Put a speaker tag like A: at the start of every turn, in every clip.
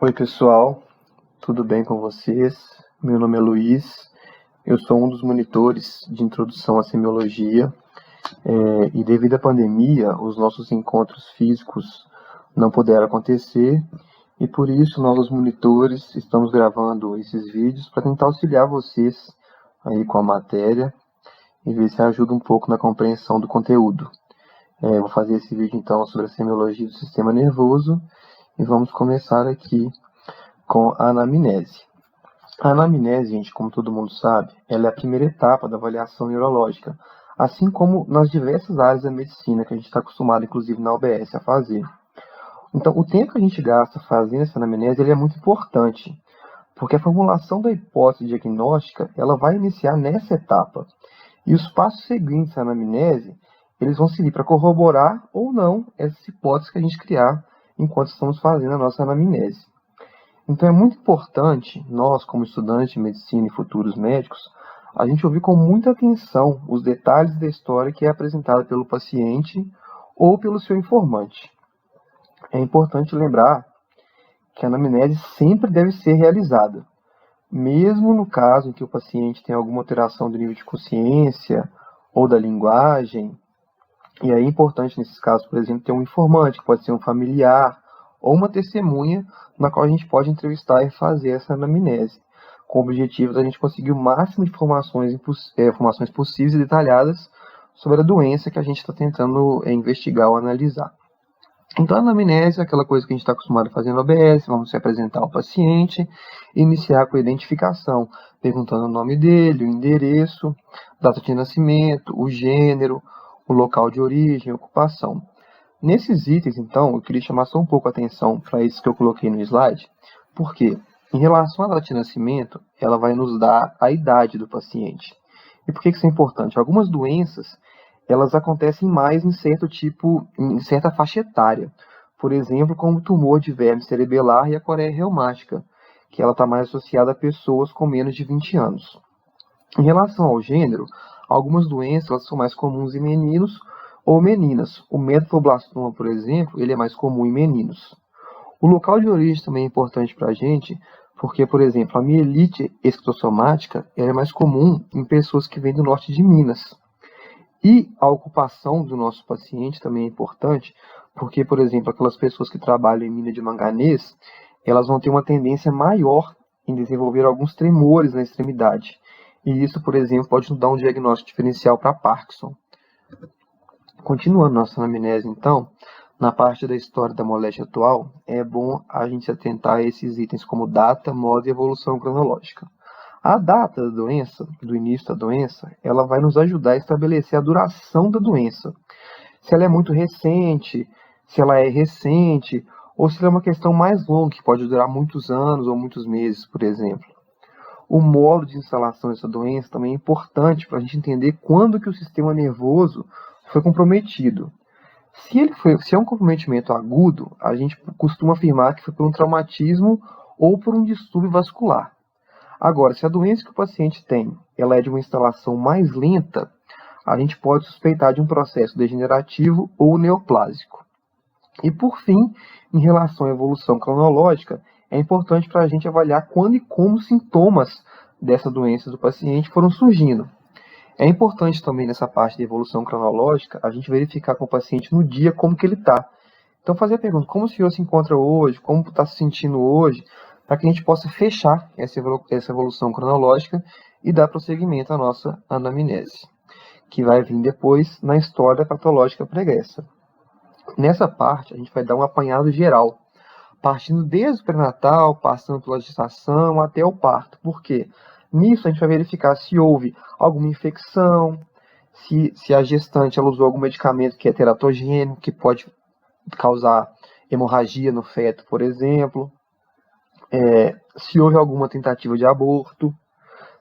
A: Oi pessoal, tudo bem com vocês? Meu nome é Luiz, eu sou um dos monitores de introdução à semiologia e devido à pandemia, os nossos encontros físicos não puderam acontecer e por isso nós, os monitores, estamos gravando esses vídeos para tentar auxiliar vocês aí com a matéria e ver se ajuda um pouco na compreensão do conteúdo. Vou fazer esse vídeo então sobre a semiologia do sistema nervoso e vamos começar aqui com a anamnese. A anamnese, gente, como todo mundo sabe, ela é a primeira etapa da avaliação neurológica, assim como nas diversas áreas da medicina que a gente está acostumado, inclusive na UBS, a fazer. Então, o tempo que a gente gasta fazendo essa anamnese ele é muito importante, porque a formulação da hipótese diagnóstica ela vai iniciar nessa etapa. E os passos seguintes à anamnese, eles vão servir para corroborar ou não essas hipóteses que a gente criar enquanto estamos fazendo a nossa anamnese. Então é muito importante, nós como estudantes de medicina e futuros médicos, a gente ouvir com muita atenção os detalhes da história que é apresentada pelo paciente ou pelo seu informante. É importante lembrar que a anamnese sempre deve ser realizada, mesmo no caso em que o paciente tem alguma alteração do nível de consciência ou da linguagem. E aí é importante nesses casos, por exemplo, ter um informante, que pode ser um familiar, ou uma testemunha na qual a gente pode entrevistar e fazer essa anamnese, com o objetivo de a gente conseguir o máximo de informações possíveis e detalhadas sobre a doença que a gente está tentando investigar ou analisar. Então, a anamnese é aquela coisa que a gente está acostumado a fazer no OBS, vamos se apresentar ao paciente, iniciar com a identificação, perguntando o nome dele, o endereço, data de nascimento, o gênero, o local de origem, ocupação. Nesses itens, então, eu queria chamar só um pouco a atenção para isso que eu coloquei no slide, porque em relação à data de nascimento, ela vai nos dar a idade do paciente. E por que isso é importante? Algumas doenças, elas acontecem mais em certa faixa etária. Por exemplo, como o tumor de verme cerebelar e a coreia reumática, que ela está mais associada a pessoas com menos de 20 anos. Em relação ao gênero, algumas doenças elas são mais comuns em meninos ou meninas. O medulloblastoma, por exemplo, ele é mais comum em meninos. O local de origem também é importante para a gente, porque, por exemplo, a mielite esclerossomática é mais comum em pessoas que vêm do norte de Minas. E a ocupação do nosso paciente também é importante, porque, por exemplo, aquelas pessoas que trabalham em mina de manganês, elas vão ter uma tendência maior em desenvolver alguns tremores na extremidade. E isso, por exemplo, pode nos dar um diagnóstico diferencial para Parkinson. Continuando nossa anamnese, então, na parte da história da moléstia atual, é bom a gente se atentar a esses itens como data, modo e evolução cronológica. A data da doença, do início da doença, ela vai nos ajudar a estabelecer a duração da doença. Se ela é muito recente, se ela é recente, ou se ela é uma questão mais longa, que pode durar muitos anos ou muitos meses, por exemplo. O modo de instalação dessa doença também é importante para a gente entender quando que o sistema nervoso foi comprometido. Se é um comprometimento agudo, a gente costuma afirmar que foi por um traumatismo ou por um distúrbio vascular. Agora, se a doença que o paciente tem ela é de uma instalação mais lenta, a gente pode suspeitar de um processo degenerativo ou neoplásico. E por fim, em relação à evolução cronológica, é importante para a gente avaliar quando e como os sintomas dessa doença do paciente foram surgindo. É importante também nessa parte de evolução cronológica a gente verificar com o paciente no dia como que ele está. Então fazer a pergunta, como o senhor se encontra hoje, como está se sentindo hoje, para que a gente possa fechar essa evolução cronológica e dar prosseguimento à nossa anamnese, que vai vir depois na história patológica pregressa. Nessa parte a gente vai dar um apanhado geral, partindo desde o pré-natal, passando pela gestação até o parto. Por quê? Nisso a gente vai verificar se houve alguma infecção, se a gestante ela usou algum medicamento que é teratogênico, que pode causar hemorragia no feto, por exemplo, se houve alguma tentativa de aborto,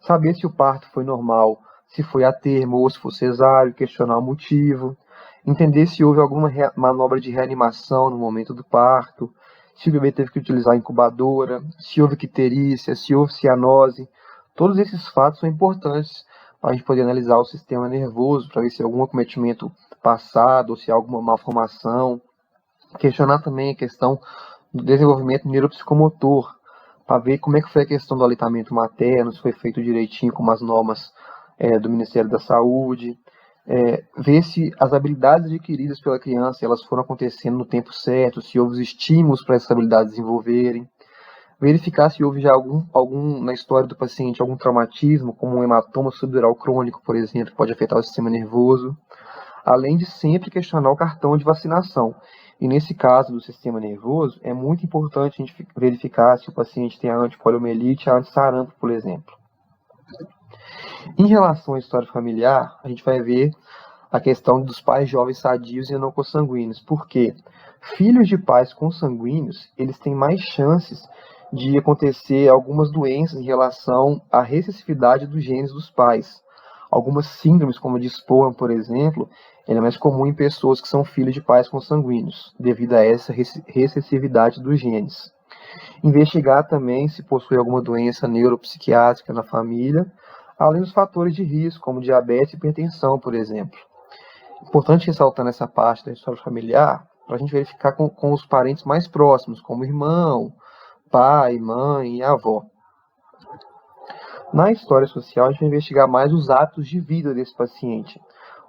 A: saber se o parto foi normal, se foi a termo ou se foi cesáreo, questionar o motivo, entender se houve alguma manobra de reanimação no momento do parto, se o bebê teve que utilizar a incubadora, se houve icterícia, se houve cianose. Todos esses fatos são importantes para a gente poder analisar o sistema nervoso, para ver se há algum acometimento passado, ou se há alguma malformação. Questionar também a questão do desenvolvimento neuropsicomotor, para ver como é que foi a questão do aleitamento materno, se foi feito direitinho com as normas do Ministério da Saúde, ver se as habilidades adquiridas pela criança elas foram acontecendo no tempo certo, se houve estímulos para essas habilidades desenvolverem, verificar se houve já algum na história do paciente algum traumatismo, como um hematoma subdural crônico, por exemplo, que pode afetar o sistema nervoso, além de sempre questionar o cartão de vacinação. E nesse caso do sistema nervoso, é muito importante a gente verificar se o paciente tem a antipoliomielite, a antissarampo, por exemplo. Em relação à história familiar, a gente vai ver a questão dos pais jovens sadios e não consanguíneos. Por quê? Filhos de pais consanguíneos, eles têm mais chances de acontecer algumas doenças em relação à recessividade dos genes dos pais. Algumas síndromes, como a de Spohn, por exemplo, é mais comum em pessoas que são filhos de pais consanguíneos, devido a essa recessividade dos genes. Investigar também se possui alguma doença neuropsiquiátrica na família, além dos fatores de risco, como diabetes e hipertensão, por exemplo. Importante ressaltar nessa parte da história familiar, para a gente verificar com os parentes mais próximos, como irmão, pai, mãe e avó. Na história social, a gente vai investigar mais os hábitos de vida desse paciente.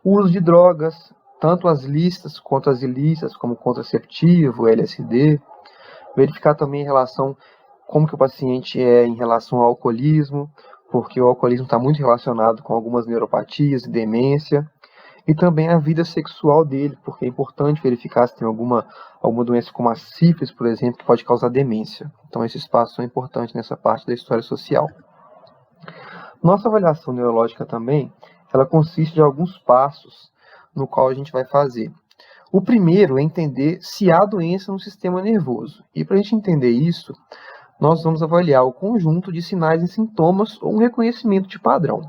A: O uso de drogas, tanto as lícitas quanto as ilícitas, como contraceptivo, LSD. Verificar também em relação como que o paciente é em relação ao alcoolismo, porque o alcoolismo está muito relacionado com algumas neuropatias e demência. E também a vida sexual dele, porque é importante verificar se tem alguma doença como a sífilis, por exemplo, que pode causar demência. Então esses passos são importantes nessa parte da história social. Nossa avaliação neurológica também, ela consiste de alguns passos no qual a gente vai fazer. O primeiro é entender se há doença no sistema nervoso. E para a gente entender isso, nós vamos avaliar o conjunto de sinais e sintomas ou um reconhecimento de padrão.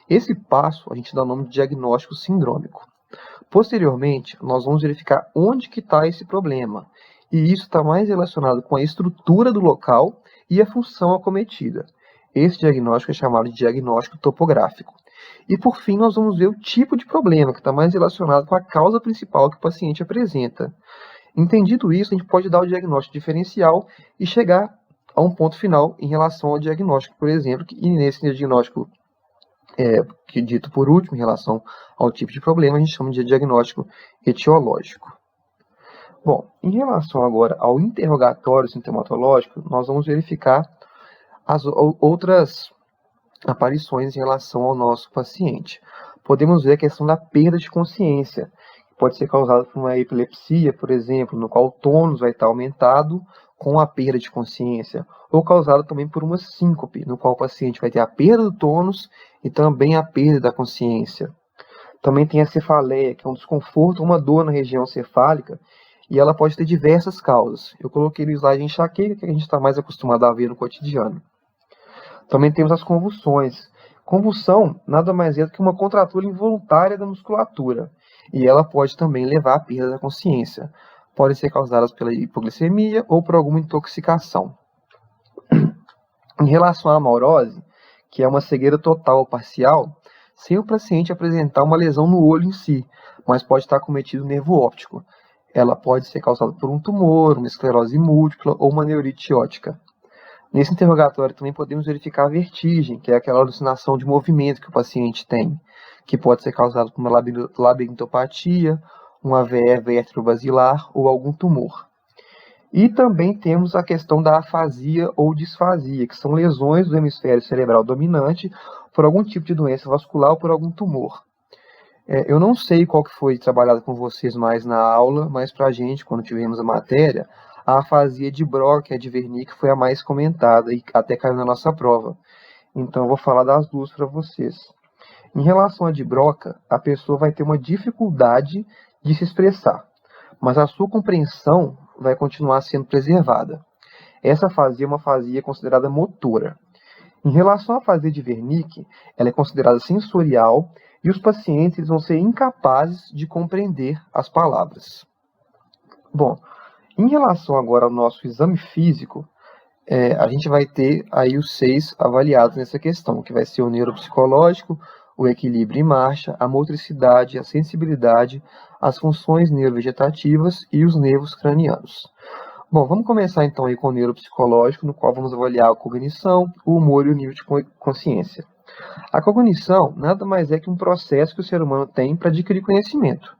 A: Esse passo a gente dá o nome de diagnóstico sindrômico. Posteriormente, nós vamos verificar onde que está esse problema. E isso está mais relacionado com a estrutura do local e a função acometida. Esse diagnóstico é chamado de diagnóstico topográfico. E por fim, nós vamos ver o tipo de problema, que está mais relacionado com a causa principal que o paciente apresenta. Entendido isso, a gente pode dar o diagnóstico diferencial e chegar a um ponto final em relação ao diagnóstico, por exemplo, e nesse diagnóstico que dito por último, em relação ao tipo de problema, a gente chama de diagnóstico etiológico. Bom, em relação agora ao interrogatório sintomatológico, nós vamos verificar as outras aparições em relação ao nosso paciente. Podemos ver a questão da perda de consciência, que pode ser causada por uma epilepsia, por exemplo, no qual o tônus vai estar aumentado com a perda de consciência, ou causada também por uma síncope, no qual o paciente vai ter a perda do tônus e também a perda da consciência. Também tem a cefaleia, que é um desconforto, uma dor na região cefálica, e ela pode ter diversas causas. Eu coloquei no slide enxaqueca, que a gente está mais acostumado a ver no cotidiano. Também temos as convulsões. Convulsão nada mais é do que uma contratura involuntária da musculatura, e ela pode também levar à perda da consciência. Podem ser causadas pela hipoglicemia ou por alguma intoxicação. Em relação à amaurose, que é uma cegueira total ou parcial, sem o paciente apresentar uma lesão no olho em si, mas pode estar cometido o nervo óptico. Ela pode ser causada por um tumor, uma esclerose múltipla ou uma neurite óptica. Nesse interrogatório também podemos verificar a vertigem, que é aquela alucinação de movimento que o paciente tem, que pode ser causada por uma labirintopatia, um AVE vértebro-basilar ou algum tumor. E também temos a questão da afasia ou disfasia, que são lesões do hemisfério cerebral dominante por algum tipo de doença vascular ou por algum tumor. Eu não sei qual que foi trabalhado com vocês mais na aula, mas para a gente, quando tivemos a matéria, a afasia de Broca, que é de Wernicke, foi a mais comentada e até caiu na nossa prova. Então eu vou falar das duas para vocês. Em relação à de Broca, a pessoa vai ter uma dificuldade de se expressar, mas a sua compreensão vai continuar sendo preservada. Essa afasia é uma afasia considerada motora. Em relação à afasia de Wernicke, ela é considerada sensorial e os pacientes vão ser incapazes de compreender as palavras. Bom, em relação agora ao nosso exame físico, a gente vai ter aí os 6 avaliados nessa questão, que vai ser o neuropsicológico, o equilíbrio em marcha, a motricidade, a sensibilidade, as funções neurovegetativas e os nervos cranianos. Bom, vamos começar então aí com o neuropsicológico, no qual vamos avaliar a cognição, o humor e o nível de consciência. A cognição nada mais é que um processo que o ser humano tem para adquirir conhecimento.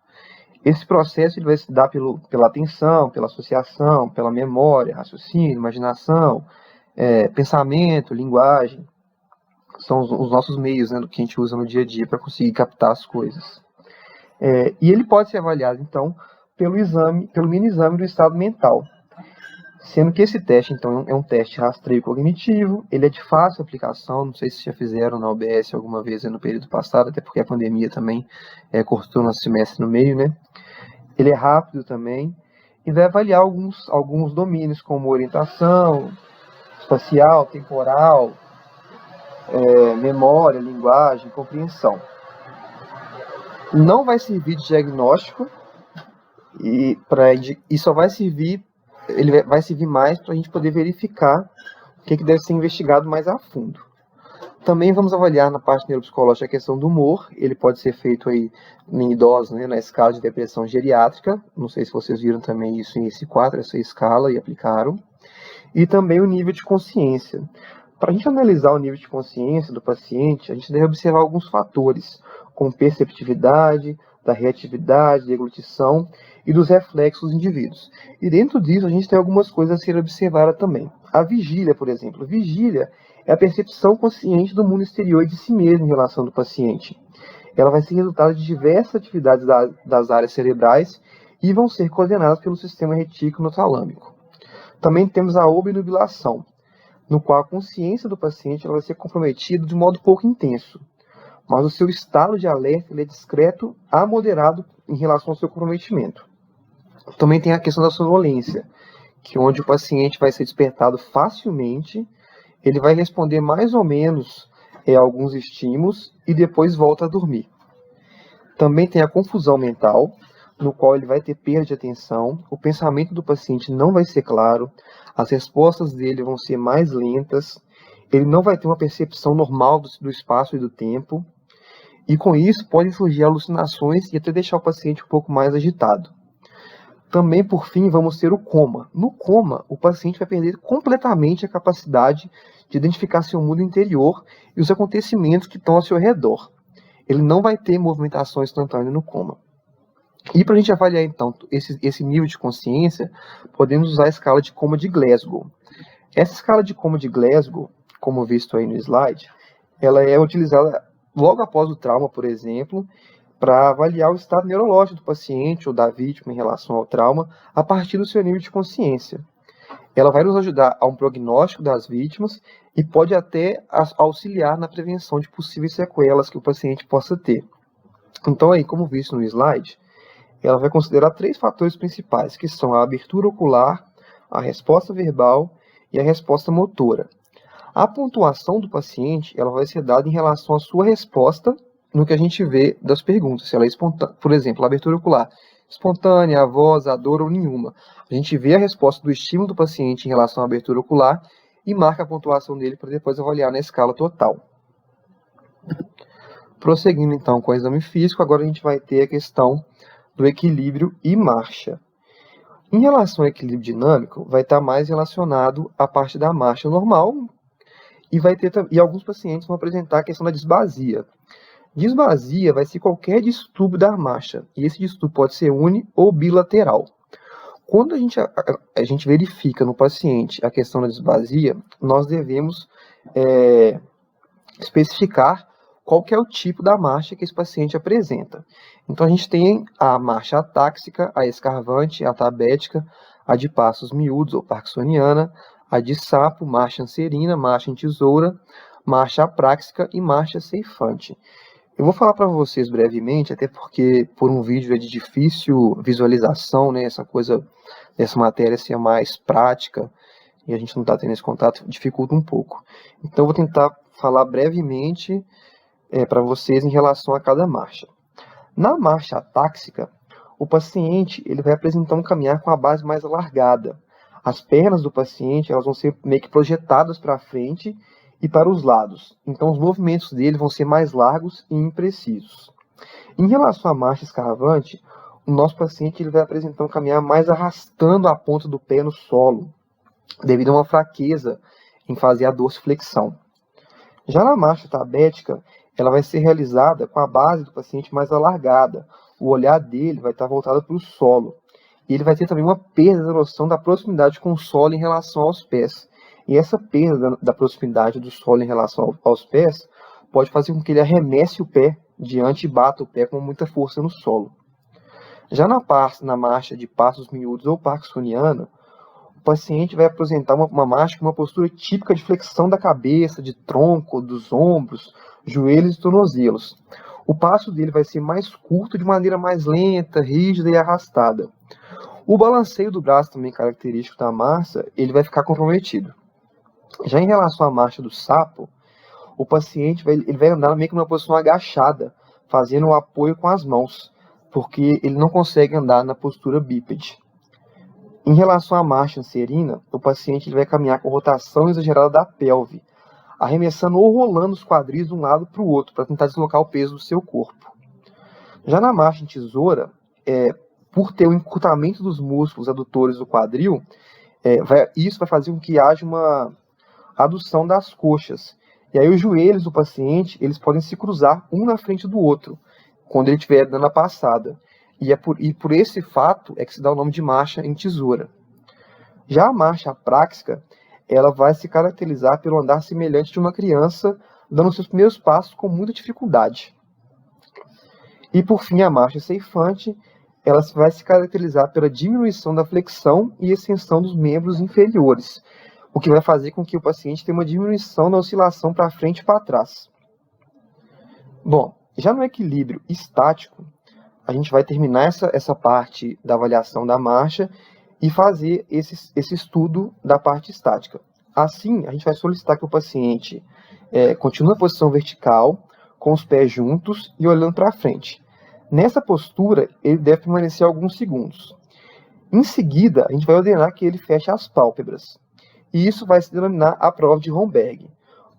A: Esse processo ele vai se dar pela atenção, pela associação, pela memória, raciocínio, imaginação, pensamento, linguagem. São os nossos meios, né, do que a gente usa no dia a dia para conseguir captar as coisas. E ele pode ser avaliado, então, pelo mini exame do estado mental. Sendo que esse teste, então, é um teste rastreio cognitivo, ele é de fácil aplicação, não sei se já fizeram na UBS alguma vez no período passado, até porque a pandemia também cortou nosso semestre no meio, né? Ele é rápido também, e vai avaliar alguns domínios, como orientação, espacial, temporal, memória, linguagem, compreensão. Não vai servir de diagnóstico, e só vai servir, ele vai servir mais para a gente poder verificar o que deve ser investigado mais a fundo. Também vamos avaliar na parte neuropsicológica a questão do humor. Ele pode ser feito aí em idosos, né, na escala de depressão geriátrica. Não sei se vocês viram também isso em EC4, essa escala, e aplicaram. E também o nível de consciência. Para a gente analisar o nível de consciência do paciente, a gente deve observar alguns fatores, como perceptividade, da reatividade, deglutição e dos reflexos dos indivíduos. E dentro disso, a gente tem algumas coisas a ser observadas também. A vigília, por exemplo. Vigília é a percepção consciente do mundo exterior e de si mesmo em relação do paciente. Ela vai ser resultado de diversas atividades das áreas cerebrais e vão ser coordenadas pelo sistema retículo-talâmico. Também temos a obnubilação, no qual a consciência do paciente ela vai ser comprometida de modo pouco intenso, mas o seu estado de alerta ele é discreto a moderado em relação ao seu comprometimento. Também tem a questão da sonolência, que onde o paciente vai ser despertado facilmente, ele vai responder mais ou menos a alguns estímulos e depois volta a dormir. Também tem a confusão mental, no qual ele vai ter perda de atenção, o pensamento do paciente não vai ser claro, as respostas dele vão ser mais lentas, ele não vai ter uma percepção normal do espaço e do tempo, e com isso podem surgir alucinações e até deixar o paciente um pouco mais agitado. Também, por fim, vamos ter o coma. No coma, o paciente vai perder completamente a capacidade de identificar seu mundo interior e os acontecimentos que estão ao seu redor. Ele não vai ter movimentação instantânea no coma. E para a gente avaliar, então, esse nível de consciência, podemos usar a escala de coma de Glasgow. Essa escala de coma de Glasgow, como visto aí no slide, ela é utilizada logo após o trauma, por exemplo, para avaliar o estado neurológico do paciente ou da vítima em relação ao trauma a partir do seu nível de consciência. Ela vai nos ajudar a um prognóstico das vítimas e pode até auxiliar na prevenção de possíveis sequelas que o paciente possa ter. Então, aí, como visto no slide, ela vai considerar 3 fatores principais, que são a abertura ocular, a resposta verbal e a resposta motora. A pontuação do paciente ela vai ser dada em relação à sua resposta no que a gente vê das perguntas. Se ela é espontânea, por exemplo, a abertura ocular, espontânea, a voz, a dor ou nenhuma. A gente vê a resposta do estímulo do paciente em relação à abertura ocular e marca a pontuação dele para depois avaliar na escala total. Prosseguindo então com o exame físico, agora a gente vai ter a questão do equilíbrio e marcha. Em relação ao equilíbrio dinâmico, vai estar mais relacionado à parte da marcha normal e alguns pacientes vão apresentar a questão da disbasia. Disbasia vai ser qualquer distúrbio da marcha, e esse distúrbio pode ser uni ou bilateral. Quando a gente verifica no paciente a questão da disbasia, nós devemos especificar qual que é o tipo da marcha que esse paciente apresenta. Então a gente tem a marcha atáxica, a escarvante, a atabética, a de passos miúdos ou parkinsoniana, a de sapo, marcha anserina, marcha em tesoura, marcha apráxica e marcha ceifante. Eu vou falar para vocês brevemente, até porque por um vídeo é de difícil visualização, né, essa coisa dessa matéria ser mais prática, e a gente não está tendo esse contato, dificulta um pouco. Então eu vou tentar falar brevemente para vocês em relação a cada marcha. Na marcha atáxica, o paciente ele vai apresentar um caminhar com a base mais alargada. As pernas do paciente elas vão ser meio que projetadas para frente e para os lados. Então os movimentos dele vão ser mais largos e imprecisos. Em relação à marcha escarvante, o nosso paciente ele vai apresentar um caminhar mais arrastando a ponta do pé no solo, devido a uma fraqueza em fazer a dorsiflexão. Já na marcha tabética, ela vai ser realizada com a base do paciente mais alargada. O olhar dele vai estar voltado para o solo. E ele vai ter também uma perda da noção da proximidade com o solo em relação aos pés. E essa perda da proximidade do solo em relação aos pés pode fazer com que ele arremesse o pé diante e bata o pé com muita força no solo. Já na marcha de passos miúdos ou parkinsoniana, o paciente vai apresentar uma marcha com uma postura típica de flexão da cabeça, de tronco, dos ombros, joelhos e tornozelos. O passo dele vai ser mais curto, de maneira mais lenta, rígida e arrastada. O balanceio do braço, também característico da marcha, ele vai ficar comprometido. Já em relação à marcha do sapo, o paciente ele vai andar meio que numa posição agachada, fazendo o apoio com as mãos, porque ele não consegue andar na postura bípede. Em relação à marcha anserina, o paciente ele vai caminhar com rotação exagerada da pelve, arremessando ou rolando os quadris de um lado para o outro, para tentar deslocar o peso do seu corpo. Já na marcha em tesoura, por ter o encurtamento dos músculos adutores do quadril, isso vai fazer com que haja uma adução das coxas. E aí os joelhos do paciente eles podem se cruzar um na frente do outro, quando ele estiver dando a passada. E por esse fato é que se dá o nome de marcha em tesoura. Já a marcha apráxica, ela vai se caracterizar pelo andar semelhante de uma criança, dando seus primeiros passos com muita dificuldade. E por fim, a marcha ceifante, ela vai se caracterizar pela diminuição da flexão e extensão dos membros inferiores, o que vai fazer com que o paciente tenha uma diminuição da oscilação para frente e para trás. Bom, já no equilíbrio estático, a gente vai terminar essa parte da avaliação da marcha e fazer esse estudo da parte estática. Assim, a gente vai solicitar que o paciente continue na posição vertical, com os pés juntos e olhando para frente. Nessa postura, ele deve permanecer alguns segundos. Em seguida, a gente vai ordenar que ele feche as pálpebras. E isso vai se denominar a prova de Romberg.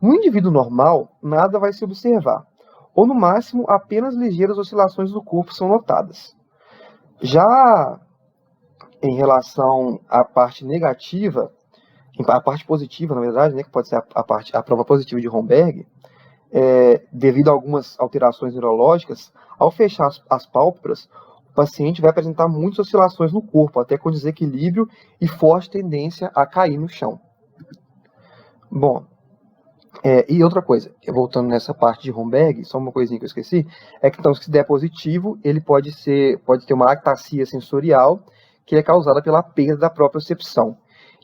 A: No indivíduo normal, nada vai se observar, ou no máximo apenas ligeiras oscilações do corpo são notadas. Já em relação à parte negativa, a parte positiva, na verdade, né, que pode ser a prova positiva de Romberg, devido a algumas alterações neurológicas, ao fechar as pálpebras, o paciente vai apresentar muitas oscilações no corpo, até com desequilíbrio e forte tendência a cair no chão. Bom, e outra coisa, voltando nessa parte de Romberg, só uma coisinha que eu esqueci, é que então, se der positivo, ele pode ter uma ataxia sensorial, que é causada pela perda da propriocepção.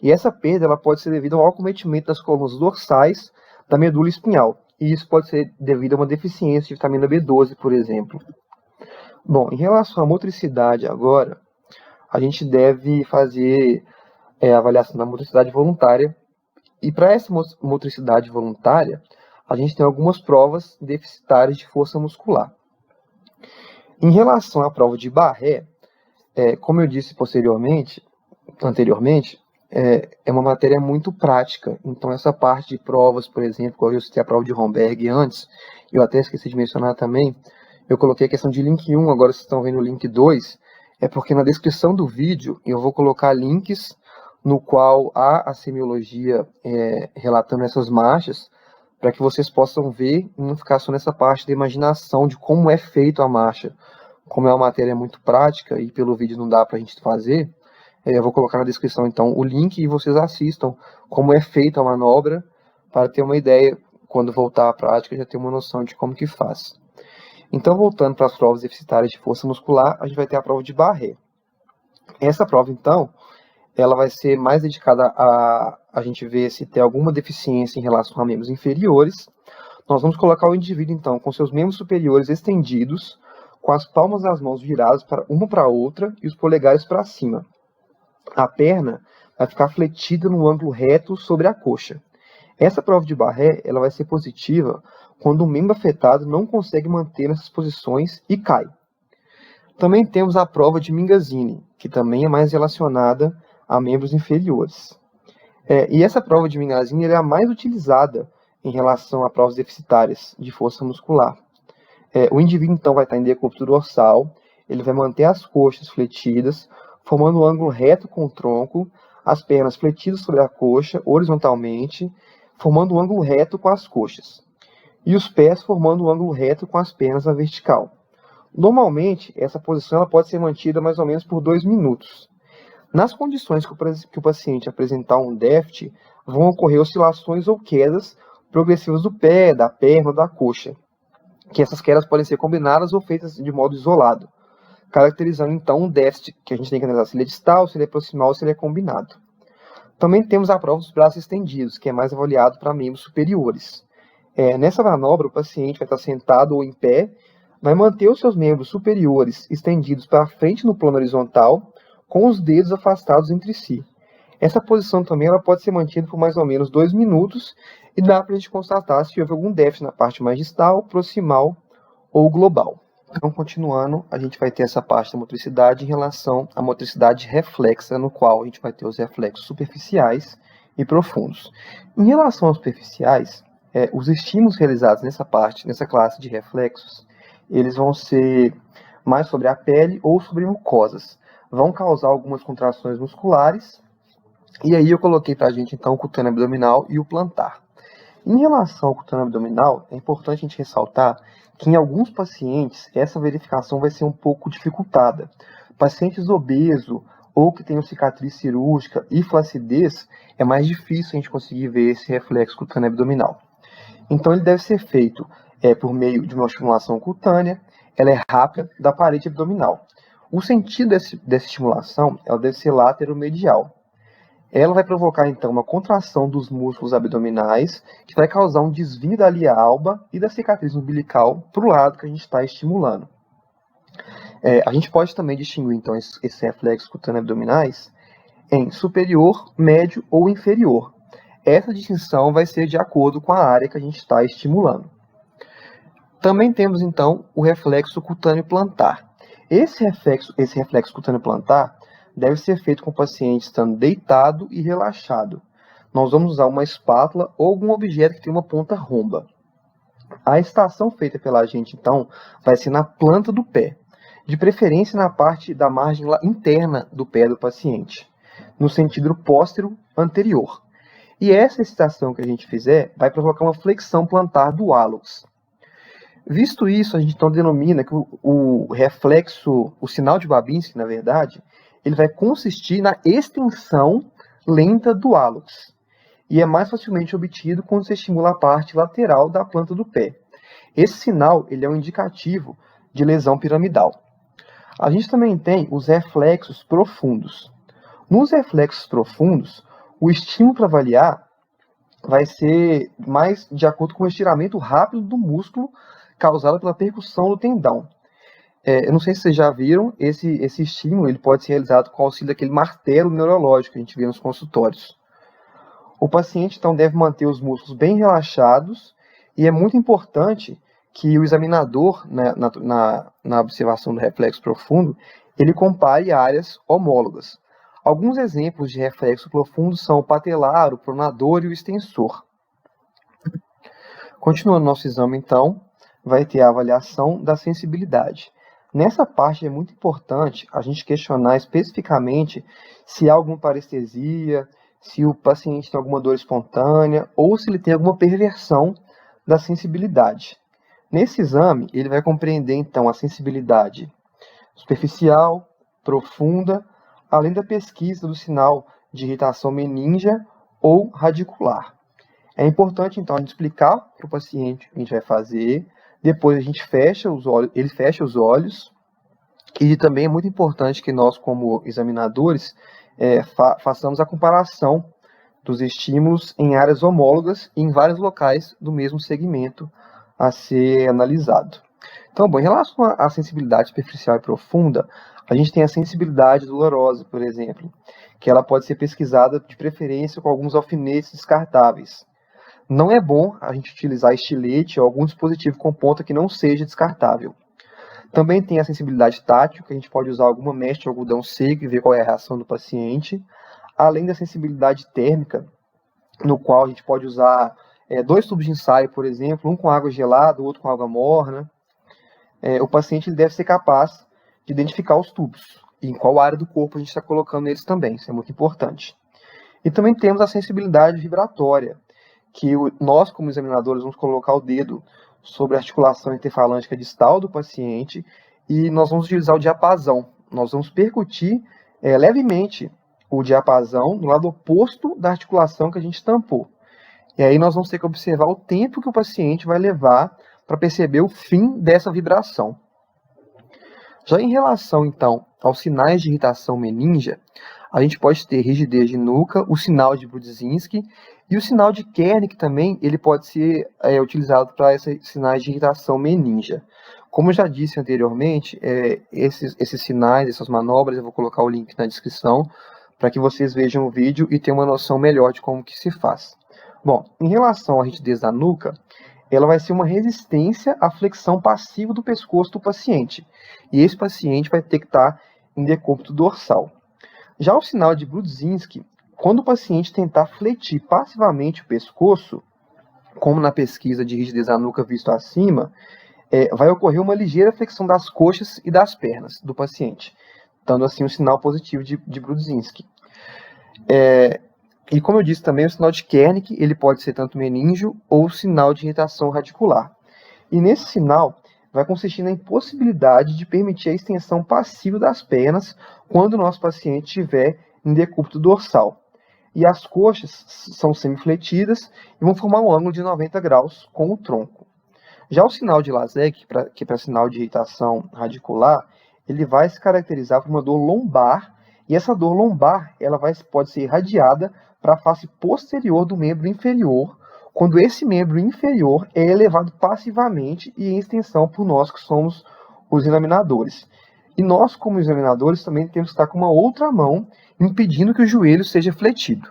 A: E essa perda ela pode ser devida ao acometimento das colunas dorsais da medula espinhal. E isso pode ser devido a uma deficiência de vitamina B12, por exemplo. Bom, em relação à motricidade agora, a gente deve fazer a avaliação da motricidade voluntária. E para essa motricidade voluntária, a gente tem algumas provas deficitárias de força muscular. Em relação à prova de Barré, como eu disse anteriormente, é uma matéria muito prática. Então, essa parte de provas, por exemplo, como eu citei a prova de Romberg antes, eu até esqueci de mencionar também, eu coloquei a questão de link 1, agora vocês estão vendo o link 2, é porque na descrição do vídeo eu vou colocar links no qual há a semiologia relatando essas marchas, para que vocês possam ver e não ficar só nessa parte da imaginação de como é feita a marcha. Como é uma matéria muito prática e pelo vídeo não dá para a gente fazer, eu vou colocar na descrição então o link e vocês assistam como é feita a manobra, para ter uma ideia, quando voltar à prática, já ter uma noção de como que faz. Então, voltando para as provas deficitárias de força muscular, a gente vai ter a prova de Barré. Essa prova, então, ela vai ser mais dedicada a gente ver se tem alguma deficiência em relação a membros inferiores. Nós vamos colocar o indivíduo, então, com seus membros superiores estendidos, com as palmas das mãos viradas uma para a outra e os polegares para cima. A perna vai ficar fletida no ângulo reto sobre a coxa. Essa prova de Barré ela vai ser positiva quando o membro afetado não consegue manter essas posições e cai. Também temos a prova de Mingazini, que também é mais relacionada a membros inferiores. E essa prova de Mingazini é a mais utilizada em relação a provas deficitárias de força muscular. O indivíduo, então, vai estar em decúbito dorsal, ele vai manter as coxas fletidas, formando um ângulo reto com o tronco, as pernas fletidas sobre a coxa, horizontalmente, formando um ângulo reto com as coxas, e os pés formando um ângulo reto com as pernas na vertical. Normalmente, essa posição ela pode ser mantida mais ou menos por 2 minutos. Nas condições que o paciente apresentar um déficit, vão ocorrer oscilações ou quedas progressivas do pé, da perna ou da coxa, que essas quedas podem ser combinadas ou feitas de modo isolado, caracterizando então um déficit que a gente tem que analisar se ele é distal, se ele é proximal ou se ele é combinado. Também temos a prova dos braços estendidos, que é mais avaliado para membros superiores. Nessa manobra, o paciente vai estar sentado ou em pé, vai manter os seus membros superiores estendidos para frente no plano horizontal, com os dedos afastados entre si. Essa posição também ela pode ser mantida por mais ou menos 2 minutos e dá para a gente constatar se houve algum déficit na parte mais distal, proximal ou global. Então, continuando, a gente vai ter essa parte da motricidade em relação à motricidade reflexa, no qual a gente vai ter os reflexos superficiais e profundos. Em relação aos superficiais, os estímulos realizados nessa classe de reflexos, eles vão ser mais sobre a pele ou sobre mucosas. Vão causar algumas contrações musculares. E aí eu coloquei para a gente, então, o cutâneo abdominal e o plantar. Em relação ao cutâneo abdominal, é importante a gente ressaltar que em alguns pacientes essa verificação vai ser um pouco dificultada. Pacientes obesos ou que tenham cicatriz cirúrgica e flacidez, é mais difícil a gente conseguir ver esse reflexo cutâneo abdominal. Então ele deve ser feito por meio de uma estimulação cutânea, ela é rápida, da parede abdominal. O sentido dessa estimulação ela deve ser lateromedial. Ela vai provocar, então, uma contração dos músculos abdominais, que vai causar um desvio da lia alba e da cicatriz umbilical para o lado que a gente está estimulando. A gente pode também distinguir, então, esses reflexos cutâneos abdominais em superior, médio ou inferior. Essa distinção vai ser de acordo com a área que a gente está estimulando. Também temos, então, o reflexo cutâneo plantar. Esse reflexo cutâneo plantar deve ser feito com o paciente estando deitado e relaxado. Nós vamos usar uma espátula ou algum objeto que tenha uma ponta romba. A estação feita pela gente, então, vai ser na planta do pé, de preferência na parte da margem interna do pé do paciente, no sentido póstero anterior. E essa excitação que a gente fizer vai provocar uma flexão plantar do hálux. Visto isso, a gente então denomina que o reflexo, o sinal de Babinski, na verdade, ele vai consistir na extensão lenta do hálux. E é mais facilmente obtido quando se estimula a parte lateral da planta do pé. Esse sinal ele é um indicativo de lesão piramidal. A gente também tem os reflexos profundos. Nos reflexos profundos, o estímulo para avaliar vai ser mais de acordo com o estiramento rápido do músculo causado pela percussão do tendão. Eu não sei se vocês já viram, esse estímulo ele pode ser realizado com o auxílio daquele martelo neurológico que a gente vê nos consultórios. O paciente, então, deve manter os músculos bem relaxados e é muito importante que o examinador, na observação do reflexo profundo, ele compare áreas homólogas. Alguns exemplos de reflexo profundo são o patelar, o pronador e o extensor. Continuando nosso exame, então, vai ter a avaliação da sensibilidade. Nessa parte é muito importante a gente questionar especificamente se há alguma parestesia, se o paciente tem alguma dor espontânea ou se ele tem alguma perversão da sensibilidade. Nesse exame, ele vai compreender então a sensibilidade superficial, profunda, além da pesquisa do sinal de irritação meníngia ou radicular. É importante então a gente explicar para o paciente o que a gente vai fazer. Depois a gente fecha os olhos, ele fecha os olhos, e também é muito importante que nós, como examinadores, façamos a comparação dos estímulos em áreas homólogas e em vários locais do mesmo segmento a ser analisado. Então, bom, em relação à sensibilidade superficial e profunda, a gente tem a sensibilidade dolorosa, por exemplo, que ela pode ser pesquisada de preferência com alguns alfinetes descartáveis. Não é bom a gente utilizar estilete ou algum dispositivo com ponta que não seja descartável. Também tem a sensibilidade tátil, que a gente pode usar alguma mecha de algodão seco e ver qual é a reação do paciente. Além da sensibilidade térmica, no qual a gente pode usar 2 tubos de ensaio, por exemplo, um com água gelada, o outro com água morna. O paciente ele deve ser capaz identificar os tubos e em qual área do corpo a gente está colocando eles também, isso é muito importante. E também temos a sensibilidade vibratória, que nós, como examinadores, vamos colocar o dedo sobre a articulação interfalângica distal do paciente e nós vamos utilizar o diapasão. Nós vamos percutir levemente o diapasão no lado oposto da articulação que a gente tampou. E aí nós vamos ter que observar o tempo que o paciente vai levar para perceber o fim dessa vibração. Já em relação, então, aos sinais de irritação meníngia, a gente pode ter rigidez de nuca, o sinal de Brudzinski e o sinal de Kernick também, ele pode ser utilizado para esses sinais de irritação meníngia. Como eu já disse anteriormente, esses sinais, essas manobras, eu vou colocar o link na descrição para que vocês vejam o vídeo e tenham uma noção melhor de como que se faz. Bom, em relação à rigidez da nuca, ela vai ser uma resistência à flexão passiva do pescoço do paciente. E esse paciente vai ter que estar em decúbito dorsal. Já o sinal de Brudzinski, quando o paciente tentar fletir passivamente o pescoço, como na pesquisa de rigidez da nuca visto acima, vai ocorrer uma ligeira flexão das coxas e das pernas do paciente, dando assim um sinal positivo de Brudzinski. E como eu disse também, o sinal de Kernick, ele pode ser tanto meníngeo ou sinal de irritação radicular. E nesse sinal, vai consistir na impossibilidade de permitir a extensão passiva das pernas quando o nosso paciente estiver em decúbito dorsal. E as coxas são semifletidas e vão formar um ângulo de 90 graus com o tronco. Já o sinal de Lasek, que é para sinal de irritação radicular, ele vai se caracterizar por uma dor lombar, e essa dor lombar pode ser irradiada para a face posterior do membro inferior, quando esse membro inferior é elevado passivamente e em extensão por nós que somos os examinadores. E nós, como examinadores, também temos que estar com uma outra mão impedindo que o joelho seja fletido.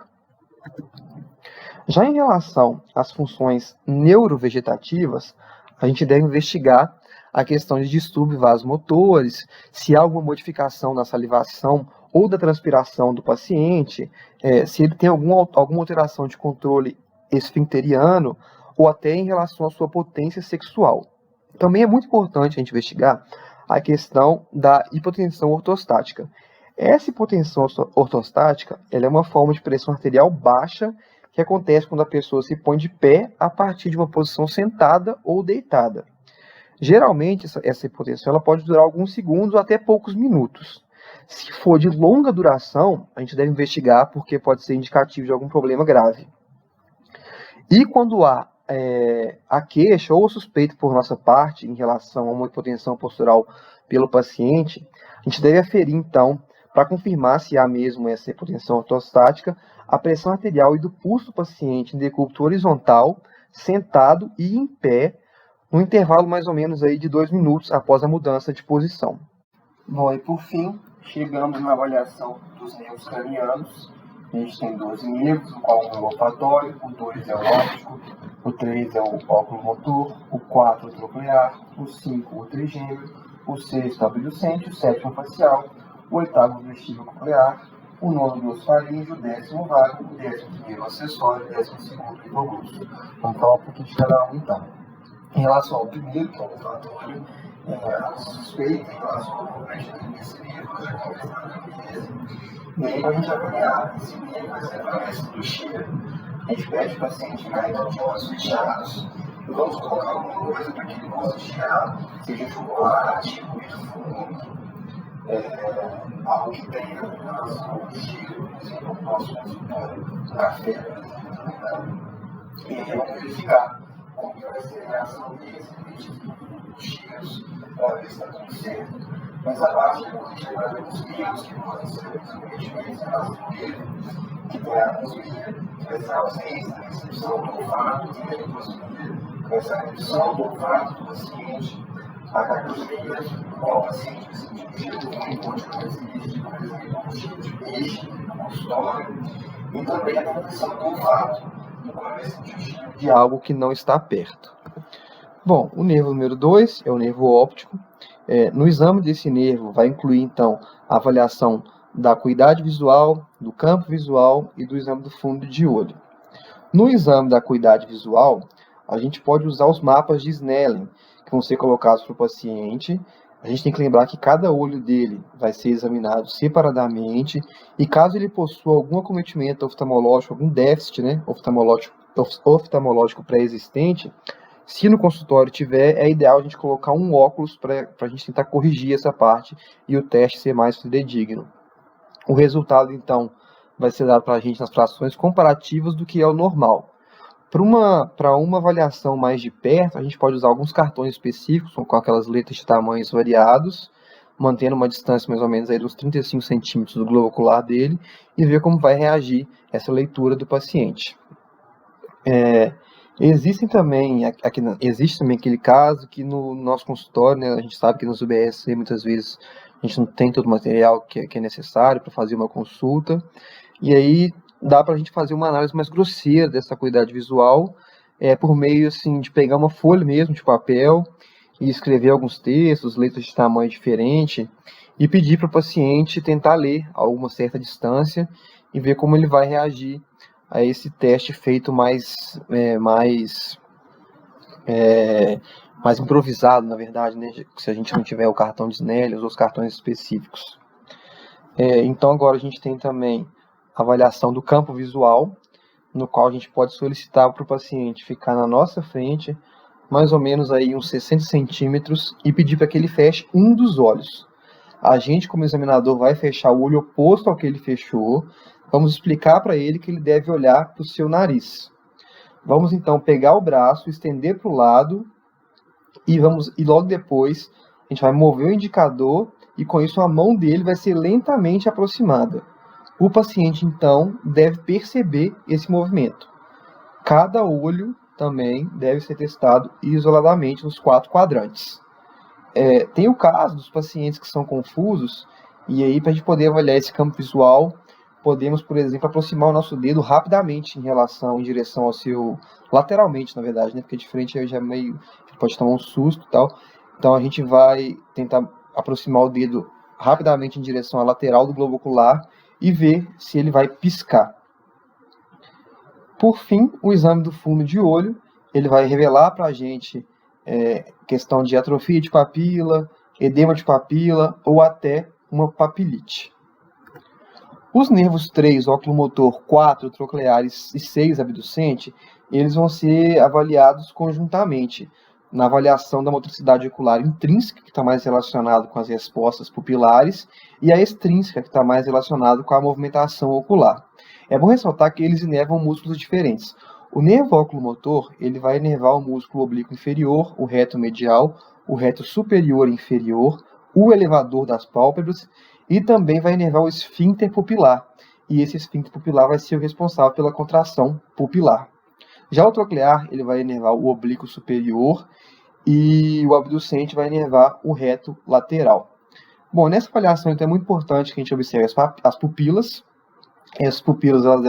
A: Já em relação às funções neurovegetativas, a gente deve investigar a questão de distúrbios vasomotores, se há alguma modificação na salivação ou da transpiração do paciente, se ele tem alguma alteração de controle esfincteriano ou até em relação à sua potência sexual. Também é muito importante a gente investigar a questão da hipotensão ortostática. Essa hipotensão ortostática ela é uma forma de pressão arterial baixa que acontece quando a pessoa se põe de pé a partir de uma posição sentada ou deitada. Geralmente, essa hipotensão ela pode durar alguns segundos ou até poucos minutos. Se for de longa duração, a gente deve investigar porque pode ser indicativo de algum problema grave. E quando há a queixa ou suspeita por nossa parte em relação a uma hipotensão postural pelo paciente, a gente deve aferir, então, para confirmar se há mesmo essa hipotensão ortostática, a pressão arterial e do pulso do paciente em decúbito horizontal, sentado e em pé, no intervalo mais ou menos aí de 2 minutos após a mudança de posição. Bom, e por fim, chegamos na avaliação dos nervos cranianos. A gente tem 12 nervos, o qual é o olfatório, o 2 é o óptico, o 3 é o oculomotor, o 4 o troclear, o 5 o trigêmeo, o 6 o abducente, o 7 o facial, o 8º o vestíbulo coclear, o 9º o glossofaríngeo, o 10º o vago, o 11º o acessório, o 12º o hipoglúcio. Vamos falar um pouquinho de cada um então. Em relação ao primeiro, que é o olfatório, a suspeita em relação ao comprometimento desse nervo, já conversamos na mesa. E aí, para a gente avaliar esse nervo, essa avaliação do cheiro, a gente pede o paciente ficar então de olhos fechados e vamos colocar alguma coisa para que ele possa cheirar, seja chocolate, muito fumo, algo que tenha relação ao cheiro, por exemplo, o nosso consultório, um café, por exemplo, e aí vamos verificar como que vai ser a reação desse dos cheiros, para ver se está tudo certo. Mas abaixo a gente vai ver os meios que podem ser os cometimentos em relação dele, que tem a atmosfera, que vai ser a ausência da recepção do olfato, e a atmosfera, que vai ser a redução do olfato do paciente, a cacosfera, qual o paciente vai sentir o cheiro ruim, onde característica, por exemplo, o cheiro de peixe, no consultório, e também a redução do olfato, no qual vai sentir o cheiro de algo que não está perto. Bom, o nervo número 2 é o nervo óptico. No exame desse nervo vai incluir, então, a avaliação da acuidade visual, do campo visual e do exame do fundo de olho. No exame da acuidade visual, a gente pode usar os mapas de Snellen, que vão ser colocados para o paciente A gente tem que lembrar que cada olho dele vai ser examinado separadamente e caso ele possua algum acometimento oftalmológico, algum déficit, né, oftalmológico pré-existente, se no consultório tiver, é ideal a gente colocar um óculos para a gente tentar corrigir essa parte e o teste ser mais fidedigno. O resultado, então, vai ser dado para a gente nas frações comparativas do que é o normal. Para uma avaliação mais de perto, a gente pode usar alguns cartões específicos, com aquelas letras de tamanhos variados, mantendo uma distância mais ou menos aí dos 35 centímetros do globo ocular dele, e ver como vai reagir essa leitura do paciente. Existe também aquele caso que no nosso consultório, né, a gente sabe que nos UBS muitas vezes a gente não tem todo o material que é necessário para fazer uma consulta, e aí dá para a gente fazer uma análise mais grosseira dessa acuidade visual, por meio assim, de pegar uma folha mesmo de papel e escrever alguns textos, letras de tamanho diferente, e pedir para o paciente tentar ler a uma certa distância e ver como ele vai reagir a esse teste feito mais improvisado, na verdade, né? Se a gente não tiver o cartão de Snellen ou os cartões específicos. Então agora a gente tem também a avaliação do campo visual, no qual a gente pode solicitar para o paciente ficar na nossa frente, mais ou menos aí uns 60 centímetros, e pedir para que ele feche um dos olhos. A gente, como examinador, vai fechar o olho oposto ao que ele fechou. Vamos explicar para ele que ele deve olhar para o seu nariz. Vamos então pegar o braço, estender para o lado e logo depois a gente vai mover o indicador e com isso a mão dele vai ser lentamente aproximada. O paciente então deve perceber esse movimento. Cada olho também deve ser testado isoladamente nos 4 quadrantes. Tem o caso dos pacientes que são confusos, e aí para a gente poder avaliar esse campo visual, podemos, por exemplo, aproximar o nosso dedo rapidamente em direção ao seu... lateralmente, na verdade, né? Porque de frente aí já meio... pode tomar um susto e tal. Então a gente vai tentar aproximar o dedo rapidamente em direção à lateral do globo ocular e ver se ele vai piscar. Por fim, o exame do fundo de olho, ele vai revelar para a gente questão de atrofia de papila, edema de papila ou até uma papilite. Os nervos 3, oculomotor, 4, trocleares e 6, abducente, eles vão ser avaliados conjuntamente na avaliação da motricidade ocular intrínseca, que está mais relacionado com as respostas pupilares, e a extrínseca, que está mais relacionado com a movimentação ocular. É bom ressaltar que eles inervam músculos diferentes. O nervo oculomotor, ele vai inervar o músculo oblíquo inferior, o reto medial, o reto superior e inferior, o elevador das pálpebras, e também vai inervar o esfíncter pupilar. E esse esfíncter pupilar vai ser o responsável pela contração pupilar. Já o troclear, ele vai inervar o oblíquo superior e o abducente vai inervar o reto lateral. Bom, nessa avaliação então é muito importante que a gente observe as pupilas. Essas pupilas, a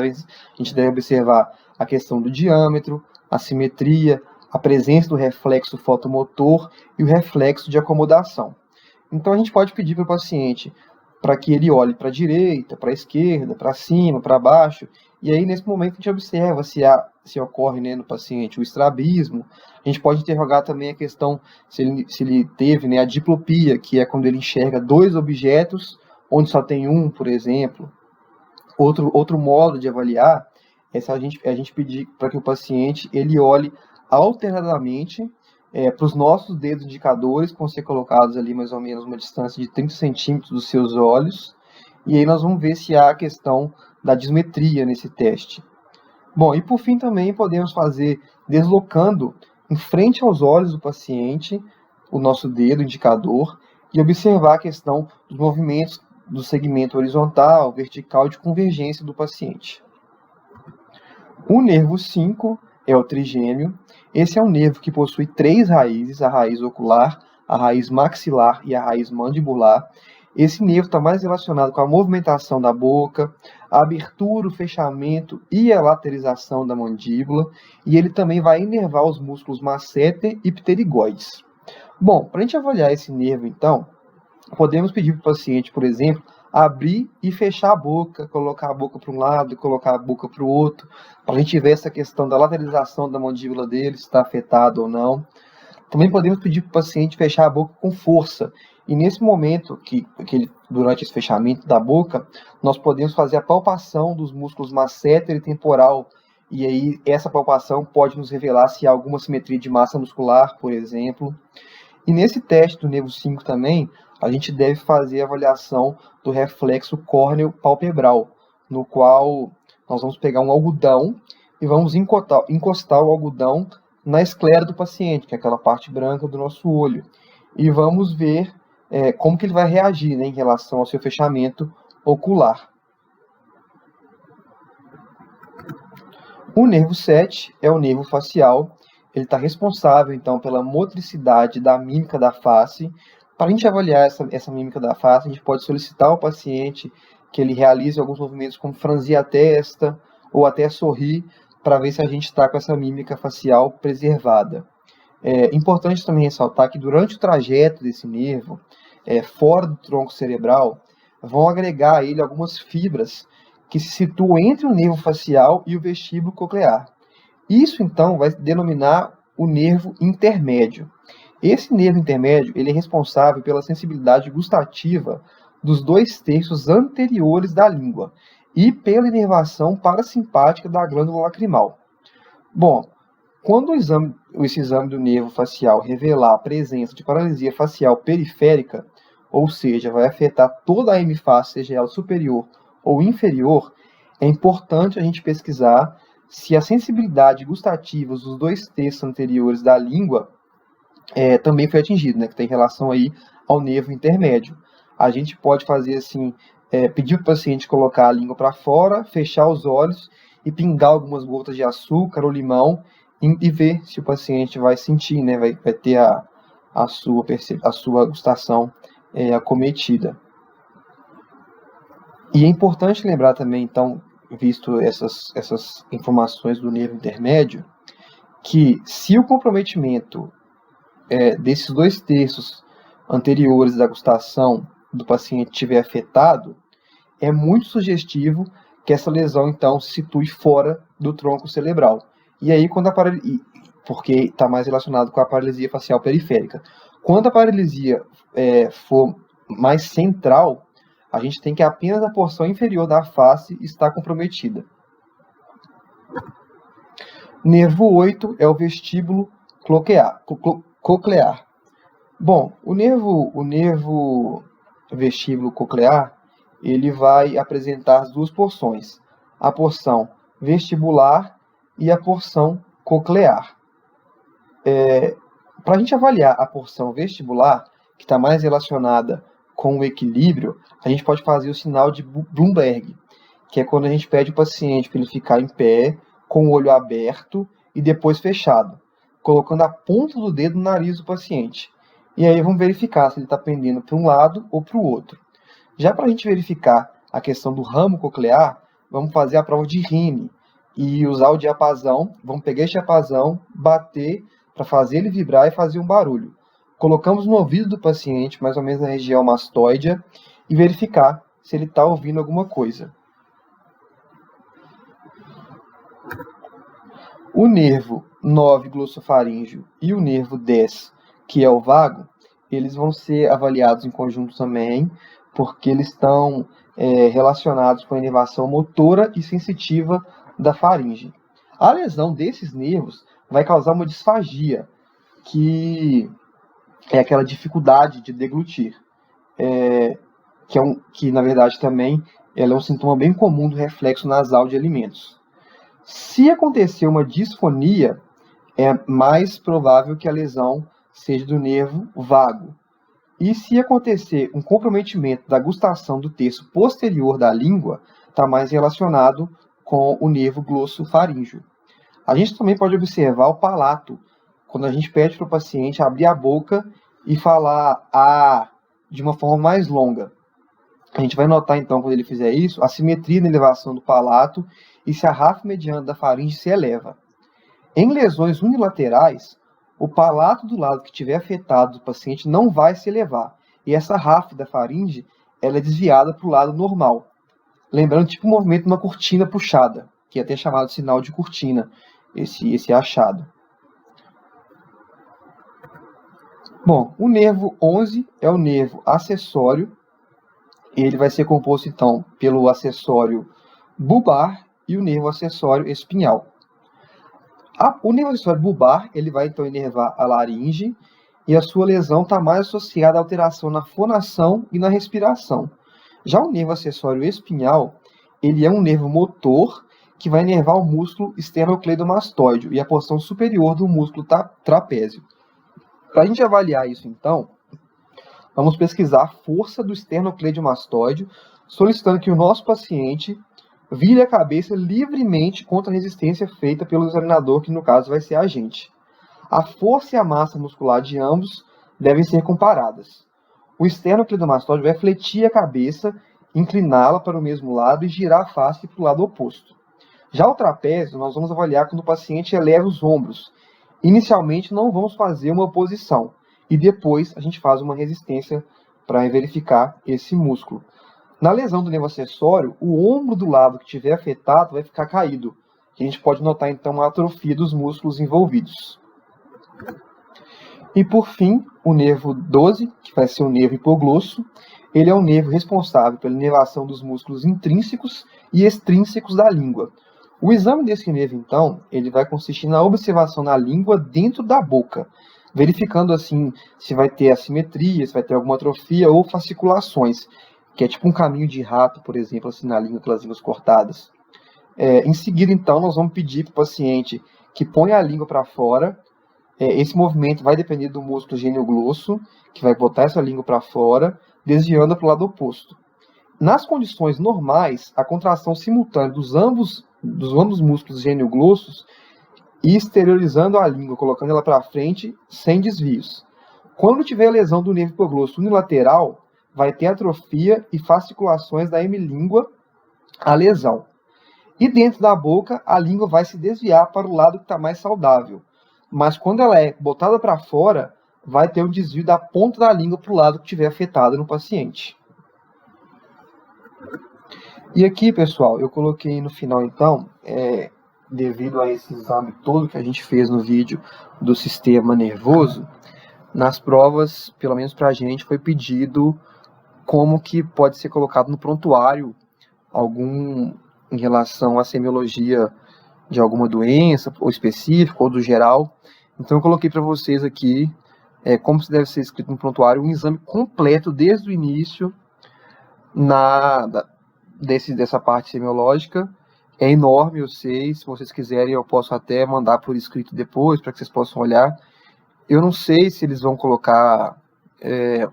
A: gente deve observar a questão do diâmetro, a simetria, a presença do reflexo fotomotor e o reflexo de acomodação. Então a gente pode pedir para o paciente para que ele olhe para a direita, para a esquerda, para cima, para baixo, e aí nesse momento a gente observa se ocorre, né, no paciente o estrabismo. A gente pode interrogar também a questão se ele teve, né, a diplopia, que é quando ele enxerga 2 objetos, onde só tem um, por exemplo. Outro modo de avaliar é a gente pedir para que o paciente ele olhe alternadamente para os nossos dedos indicadores, que vão ser colocados ali mais ou menos uma distância de 30 centímetros dos seus olhos, e aí nós vamos ver se há a questão da dismetria nesse teste. Bom, e por fim também podemos fazer deslocando em frente aos olhos do paciente o nosso dedo indicador e observar a questão dos movimentos do segmento horizontal, vertical e de convergência do paciente. O nervo 5 é o trigêmeo. Esse é um nervo que possui 3 raízes, a raiz ocular, a raiz maxilar e a raiz mandibular. Esse nervo está mais relacionado com a movimentação da boca, a abertura, o fechamento e a lateralização da mandíbula, e ele também vai inervar os músculos masseter e pterigoides. Bom, para a gente avaliar esse nervo, então, podemos pedir para o paciente, por exemplo, abrir e fechar a boca, colocar a boca para um lado e colocar a boca para o outro, para a gente ver essa questão da lateralização da mandíbula dele, se está afetado ou não. Também podemos pedir para o paciente fechar a boca com força, E nesse momento, durante esse fechamento da boca, nós podemos fazer a palpação dos músculos masseter e temporal. E aí essa palpação pode nos revelar se há alguma simetria de massa muscular, por exemplo. E nesse teste do nervo 5 também, a gente deve fazer a avaliação do reflexo córneo-palpebral, no qual nós vamos pegar um algodão e vamos encostar o algodão na esclera do paciente, que é aquela parte branca do nosso olho. E vamos ver como que ele vai reagir, né, em relação ao seu fechamento ocular. O nervo 7 é o nervo facial. Ele está responsável, então, pela motricidade da mímica da face. Para a gente avaliar essa mímica da face, a gente pode solicitar ao paciente que ele realize alguns movimentos como franzir a testa ou até sorrir, para ver se a gente está com essa mímica facial preservada. É importante também ressaltar que durante o trajeto desse nervo, fora do tronco cerebral, vão agregar a ele algumas fibras que se situam entre o nervo facial e o vestíbulo coclear. Isso, então, vai denominar o nervo intermédio. Esse nervo intermédio ele é responsável pela sensibilidade gustativa dos 2/3 anteriores da língua e pela inervação parasimpática da glândula lacrimal. Bom, quando esse exame do nervo facial revelar a presença de paralisia facial periférica, ou seja, vai afetar toda a hemiface, seja ela superior ou inferior, é importante a gente pesquisar se a sensibilidade gustativa dos 2/3 anteriores da língua também foi atingida, né, que tem relação aí ao nervo intermédio. A gente pode fazer assim, pedir para o paciente colocar a língua para fora, fechar os olhos e pingar algumas gotas de açúcar ou limão e ver se o paciente vai sentir, né, vai ter a sua gustação acometida. E é importante lembrar também, então, visto essas informações do nervo intermédio, que se o comprometimento desses 2/3 anteriores da gustação do paciente estiver afetado, é muito sugestivo que essa lesão, então, se situe fora do tronco cerebral. E aí, porque está mais relacionado com a paralisia facial periférica. Quando a paralisia for mais central, a gente tem que apenas a porção inferior da face está comprometida. Nervo 8 é o vestíbulo coclear. Bom, o nervo vestíbulo coclear, ele vai apresentar as duas porções, a porção vestibular e a porção coclear. Para a gente avaliar a porção vestibular, que está mais relacionada com o equilíbrio, a gente pode fazer o sinal de Bloomberg, que é quando a gente pede ao paciente para ele ficar em pé, com o olho aberto e depois fechado, colocando a ponta do dedo no nariz do paciente. E aí vamos verificar se ele está pendendo para um lado ou para o outro. Já para a gente verificar a questão do ramo coclear, vamos fazer a prova de Rine e usar o diapasão. Vamos pegar esse diapasão, bater para fazer ele vibrar e fazer um barulho. Colocamos no ouvido do paciente, mais ou menos na região mastoidea, e verificar se ele está ouvindo alguma coisa. O nervo 9 glossofaríngeo e o nervo 10, que é o vago, eles vão ser avaliados em conjunto também, porque eles estão relacionados com a inervação motora e sensitiva da faringe. A lesão desses nervos vai causar uma disfagia, que é aquela dificuldade de deglutir, que na verdade também ela é um sintoma bem comum do reflexo nasal de alimentos. Se acontecer uma disfonia, é mais provável que a lesão seja do nervo vago. E se acontecer um comprometimento da gustação do terço posterior da língua, está mais relacionado com o nervo glossofaríngeo. A gente também pode observar o palato, quando a gente pede para o paciente abrir a boca e falar "ah" de uma forma mais longa. A gente vai notar, então, quando ele fizer isso, a simetria na elevação do palato e se a ráfia mediana da faringe se eleva. Em lesões unilaterais, o palato do lado que estiver afetado do paciente não vai se elevar, e essa ráfia da faringe ela é desviada para o lado normal. Lembrando, tipo o movimento de uma cortina puxada, que é até chamado de sinal de cortina, esse achado. Bom, o nervo 11 é o nervo acessório. Ele vai ser composto, então, pelo acessório bulbar e o nervo acessório espinhal. O nervo acessório bulbar, ele vai, então, inervar a laringe, e a sua lesão está mais associada à alteração na fonação e na respiração. Já o nervo acessório espinhal, ele é um nervo motor que vai inervar o músculo esternocleidomastoide e a porção superior do músculo trapézio. Para a gente avaliar isso, então, vamos pesquisar a força do esternocleidomastoide, solicitando que o nosso paciente vire a cabeça livremente contra a resistência feita pelo examinador, que no caso vai ser a gente. A força e a massa muscular de ambos devem ser comparadas. O esternocleidomastoide vai fletir a cabeça, incliná-la para o mesmo lado e girar a face para o lado oposto. Já o trapézio, nós vamos avaliar quando o paciente eleva os ombros. Inicialmente, não vamos fazer uma oposição, e depois a gente faz uma resistência para verificar esse músculo. Na lesão do nervo acessório, o ombro do lado que estiver afetado vai ficar caído. A gente pode notar, então, a atrofia dos músculos envolvidos. E, por fim, o nervo 12, que vai ser o nervo hipoglosso, ele é o nervo responsável pela inervação dos músculos intrínsecos e extrínsecos da língua. O exame desse nervo, então, ele vai consistir na observação na língua dentro da boca, verificando, assim, se vai ter assimetria, se vai ter alguma atrofia ou fasciculações, que é tipo um caminho de rato, por exemplo, assim, na língua, pelas línguas cortadas. Em seguida, então, nós vamos pedir para o paciente que ponha a língua para fora. Esse movimento vai depender do músculo genioglosso, que vai botar essa língua para fora, desviando para o lado oposto. Nas condições normais, a contração simultânea dos ambos músculos genioglossos e exteriorizando a língua, colocando ela para frente, sem desvios. Quando tiver lesão do nervo hipoglosso unilateral, vai ter atrofia e fasciculações da hemilíngua, a lesão. E dentro da boca, a língua vai se desviar para o lado que está mais saudável. Mas quando ela é botada para fora, vai ter um desvio da ponta da língua para o lado que estiver afetado no paciente. E aqui, pessoal, eu coloquei no final, então, devido a esse exame todo que a gente fez no vídeo do sistema nervoso, nas provas, pelo menos para a gente, foi pedido como que pode ser colocado no prontuário algum em relação à semiologia de alguma doença, ou específica, ou do geral. Então eu coloquei para vocês aqui como se deve ser escrito no prontuário um exame completo desde o início dessa parte semiológica. É enorme, eu sei. Se vocês quiserem, eu posso até mandar por escrito depois, para que vocês possam olhar. Eu não sei se eles vão colocar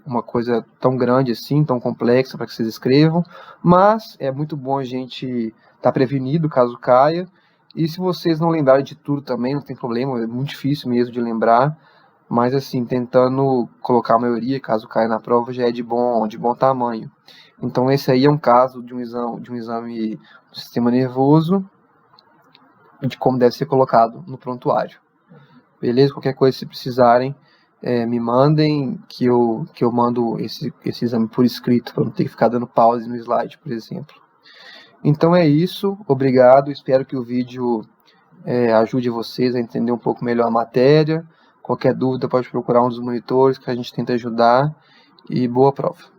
A: uma coisa tão grande assim, tão complexa, para que vocês escrevam, mas é muito bom a gente estar prevenido caso caia. E se vocês não lembrarem de tudo também, não tem problema, é muito difícil mesmo de lembrar, mas assim, tentando colocar a maioria, caso caia na prova, já é de bom tamanho. Então esse aí é um caso de um exame do sistema nervoso, de como deve ser colocado no prontuário. Beleza? Qualquer coisa, se precisarem, me mandem, que eu mando esse exame por escrito, para não ter que ficar dando pause no slide, por exemplo. Então é isso, obrigado, espero que o vídeo ajude vocês a entender um pouco melhor a matéria. Qualquer dúvida pode procurar um dos monitores que a gente tenta ajudar, e boa prova.